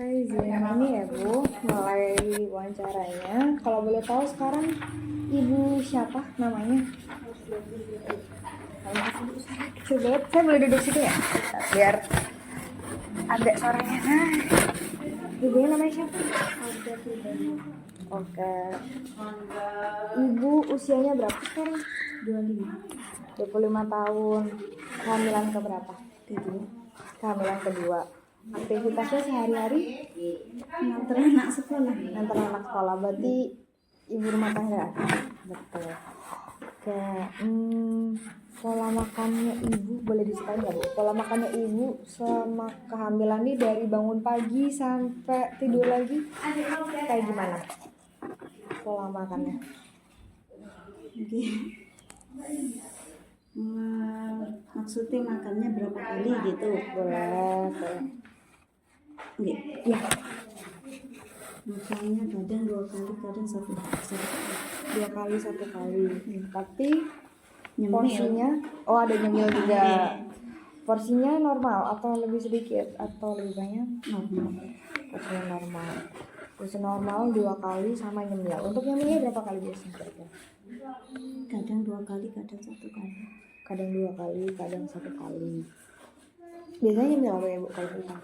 Saya izin ini ya Bu, mulai wawancaranya. Kalau boleh tahu sekarang Ibu siapa namanya? Kecil banget, saya boleh duduk situ ya? Biar ada suaranya. Nah, ibunya namanya siapa? Oke. Ibu usianya berapa sekarang? 25 tahun. Kehamilan keberapa? Kehamilan kedua. Aktivitasnya sehari-hari Nganter anak sekolah. ngantar anak sekolah, berarti ibu rumah tangga. Betul. Oke. Pola makannya ibu boleh diceritain nggak Bu? Pola makannya ibu selama kehamilan ini dari bangun pagi sampai tidur lagi kayak gimana? Pola makannya? Oke. Maksudnya makannya berapa kali gitu? Boleh. Oke. Ya, Makannya kadang 2 kali, kadang satu kali. 2 kali 1 kali. Tapi Nyemil. porsinya, ada nyemil juga. Porsinya normal atau lebih sedikit atau lebih banyak? Normal. Porsinya normal. Porsi normal 2 kali sama nyemil. Untuk nyemilnya berapa kali biasanya kira-kira? Kadang 2 kali, kadang 1 kali. Kadang 2 kali, kadang 1 kali. Biasanya nyemil apa ya Bu kalau kita?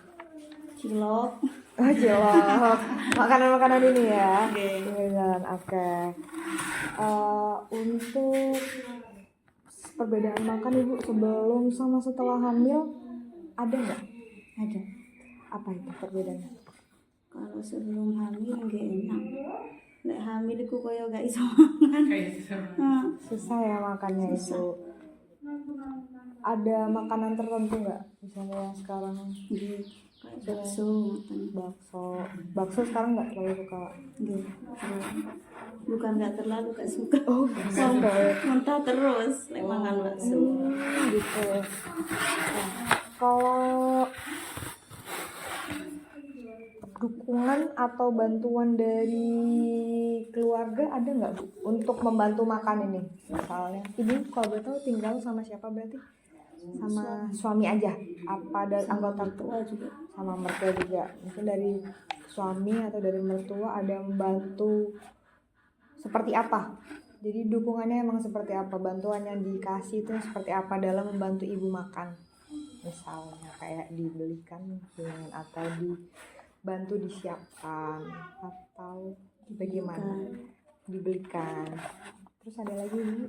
Cilok. Oh, cilok. Makanan-makanan ini ya. Oke. Oke. Untuk perbedaan makan Ibu sebelum sama setelah hamil ada nggak? Ada. Apa itu perbedaannya? Kalau sebelum hamil nggak enak. Lek hamil iku koyo gak iso mangan. Susah ya makannya itu. Ada makanan tertentu nggak? Misalnya yang sekarang Nggih. Kayak bakso makan. bakso sekarang nggak terlalu suka. Nggih. Bukan nggak terlalu gak suka. Oh, sampai Muntah terus lek mangan bakso. gitu. Nah, kalau dukungan atau bantuan dari keluarga ada nggak Bu untuk membantu makan ini? Misalnya Ibu kalau boleh tahu tinggal sama siapa berarti? Sama suami aja? Apa ada anggota Tua juga. sama mertua juga? Mungkin dari suami atau dari mertua ada membantu seperti apa? Jadi dukungannya emang seperti apa? Bantuan yang dikasih itu seperti apa dalam membantu ibu makan? Misalnya kayak dibelikan mungkin atau dibantu disiapkan atau bagaimana? Dibelikan. Terus ada lagi Bu?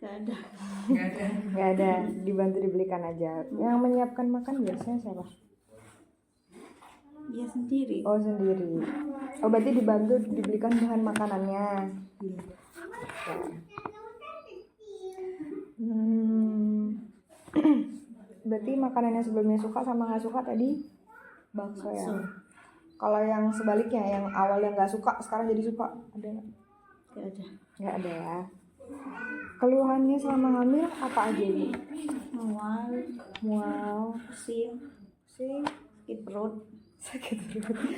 Gak ada. Nggak ada, dibantu dibelikan aja. Yang menyiapkan makan biasanya siapa? Dia sendiri. Oh, sendiri. Oh, berarti dibantu dibelikan bahan makanannya. Iya. Berarti makanan yang sebelumnya suka sama nggak suka tadi bakso ya. Bakso. Kalau yang sebaliknya, yang awalnya nggak suka sekarang jadi suka, ada nggak? Gak ada. Nggak ada ya. Keluhannya selama hamil apa aja Bu? Mual, Pusing. sakit perut,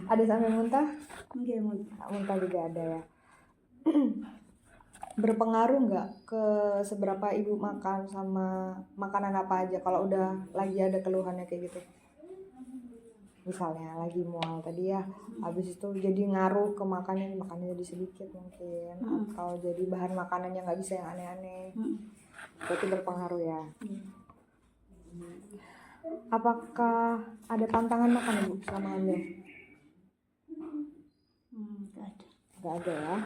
ada sampai muntah? Enggak muntah. Muntah juga ada ya. Berpengaruh nggak ke seberapa ibu makan sama makanan apa aja kalau udah lagi ada keluhannya kayak gitu? Misalnya lagi mual tadi ya, habis itu jadi ngaruh ke makannya jadi sedikit mungkin, atau jadi bahan makanannya nggak bisa yang aneh-aneh, berarti berpengaruh ya. Apakah ada tantangan makan Ibu selama hamil? Gak ada. Nggak ada ya.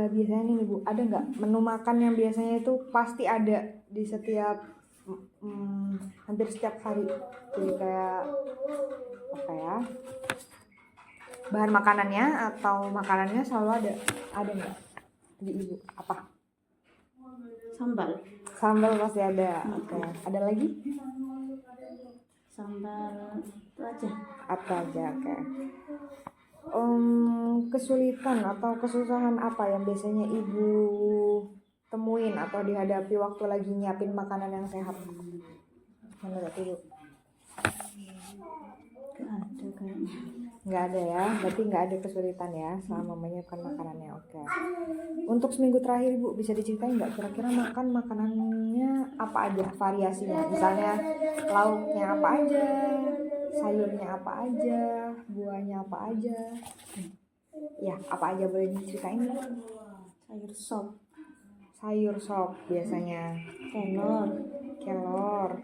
Biasanya nih Bu, ada nggak menu makan yang biasanya itu pasti ada di setiap hampir setiap hari? Jadi kayak apa ya? Bahan makanannya atau makanannya selalu ada nggak di Ibu? Apa? Sambal. Sambal pasti ada. Oke. Ada lagi? Sambal itu aja. Apa aja? Oke. Kesulitan atau kesusahan apa yang biasanya Ibu temuin atau dihadapi waktu lagi nyiapin makanan yang sehat? Menurut Ibu? Gak ada kayaknya. Nggak ada ya, berarti nggak ada kesulitan ya selama menyiapkan makanannya. Oke. Untuk seminggu terakhir Ibu bisa diceritain nggak kira-kira makan makanannya apa aja variasinya? Misalnya lauknya apa aja, sayurnya apa aja, buahnya apa aja. Ya, apa aja boleh diceritain? Sayur sop, Sayur sop biasanya, telur, kelor,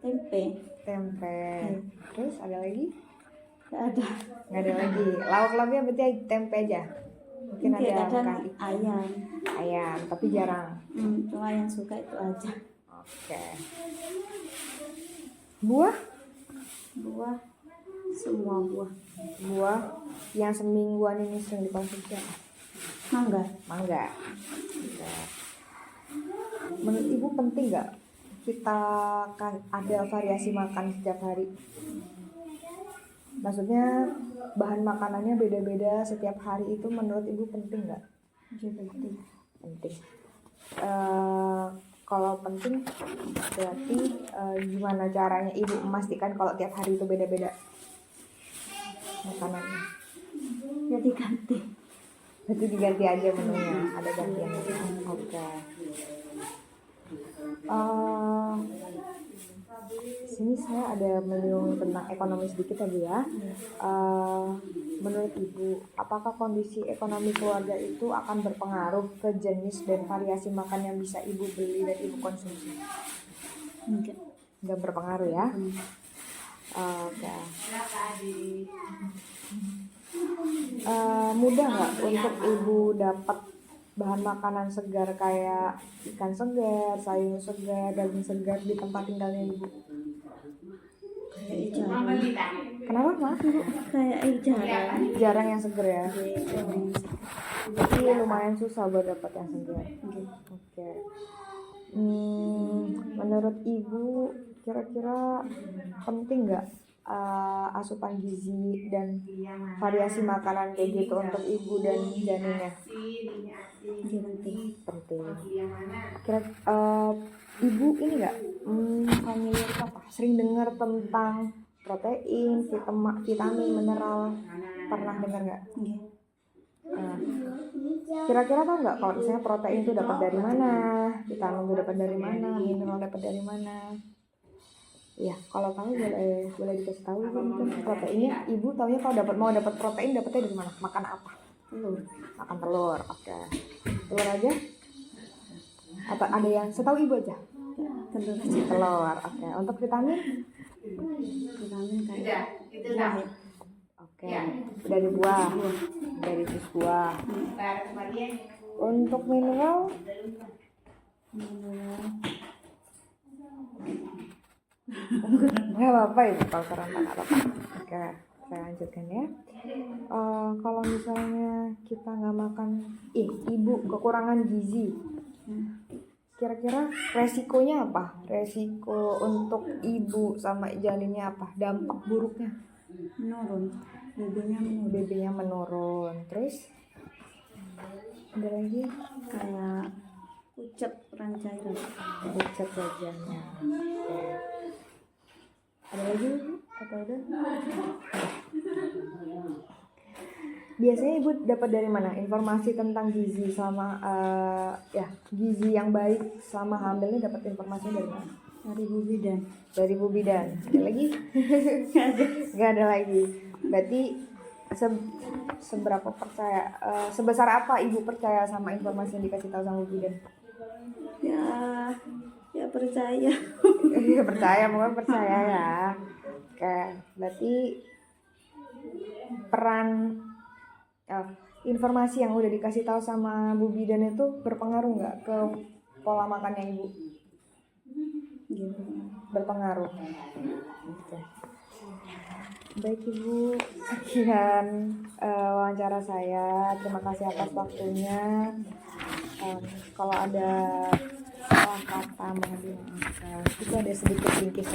tempe. tempe. Terus ada lagi? Gak ada. Nggak ada lagi. Lauk-lauknya berarti tempe aja. Mungkin ada kadang makan ayam. ayam, tapi jarang. Cuma yang suka itu aja. Oke. Buah? Buah, semua buah. Buah yang semingguan ini sering dikonsumsi apa? Mangga. Mangga. Oke. Menurut Ibu penting nggak kita kan ada variasi makan setiap hari? Maksudnya bahan makanannya beda-beda setiap hari itu menurut Ibu penting nggak? Oke, penting. Penting. Kalau penting berarti gimana caranya Ibu memastikan kalau tiap hari itu beda-beda makanannya? Jadi ganti. Berarti diganti aja menunya, ada gantian. Oke. Sini saya ada menyinggung tentang ekonomi sedikit ya Bu ya. Menurut Ibu, apakah kondisi ekonomi keluarga itu akan berpengaruh ke jenis dan variasi makan yang bisa Ibu beli dan Ibu konsumsi? Enggak. Nggak berpengaruh ya? Oke. Mudah nggak untuk Ibu dapat bahan makanan segar kayak ikan segar, sayur segar, daging segar di tempat tinggalnya Ibu? Kayak jarang. Kenapa maaf Ibu? Kayak jarang. Jarang yang segar ya? Jadi lumayan susah buat dapat yang segar. Oke. Menurut Ibu kira-kira penting nggak asupan gizi dan variasi makanan kayak gitu untuk ibu dan janinnya? Penting. Kira Ibu ini nggak familiar apa? Sering dengar tentang protein, vitamin, mineral, pernah dengar nggak? Kira-kira tahu nggak kalau misalnya protein itu dapat dari mana, vitamin itu dapat dari mana, mineral dapat dari mana? Ya, kalau tahu boleh dikasih tahu mungkin proteinnya. Ibu taunya kalau mau dapat protein dapatnya dari mana? Makan apa? Telur. Makan telur. Oke. Telur aja? Atau ada yang setahu Ibu aja? Telur aja. Telur. Oke. Untuk vitamin? Vitamin kayak buah ya. Oke. Dari buah. Dari jus buah. Untuk mineral? Nggak apa-apa Ibu kalau kurang nggak apa-apa. Oke, saya lanjutkan ya. Kalau misalnya kita nggak makan, Ibu kekurangan gizi, kira-kira resikonya apa? Resiko untuk Ibu sama janinnya apa? Dampak buruknya? Menurun. BB-nya menurun. Terus ada lagi Kayak ucap cairan. pucat wajahnya. Oke. Ada lagi atau ada? Biasanya Ibu dapat dari mana informasi tentang gizi sama gizi yang baik selama hamilnya, dapat informasinya dari mana? Dari Bu Bidan. Dari Bu Bidan. Ada lagi? Nggak ada lagi. Berarti seberapa percaya, sebesar apa Ibu percaya sama informasi yang dikasih tahu sama Bu Bidan? Ya percaya. Percaya, mungkin percaya ya. Oke, berarti peran informasi yang udah dikasih tahu sama Bu Bidan itu berpengaruh nggak ke pola makannya Ibu? Berpengaruh. Oke. Baik Ibu, sekian wawancara saya. Terima kasih atas waktunya. Kalau ada salah kata mohon dimaafkan. Itu ada sedikit ringkis.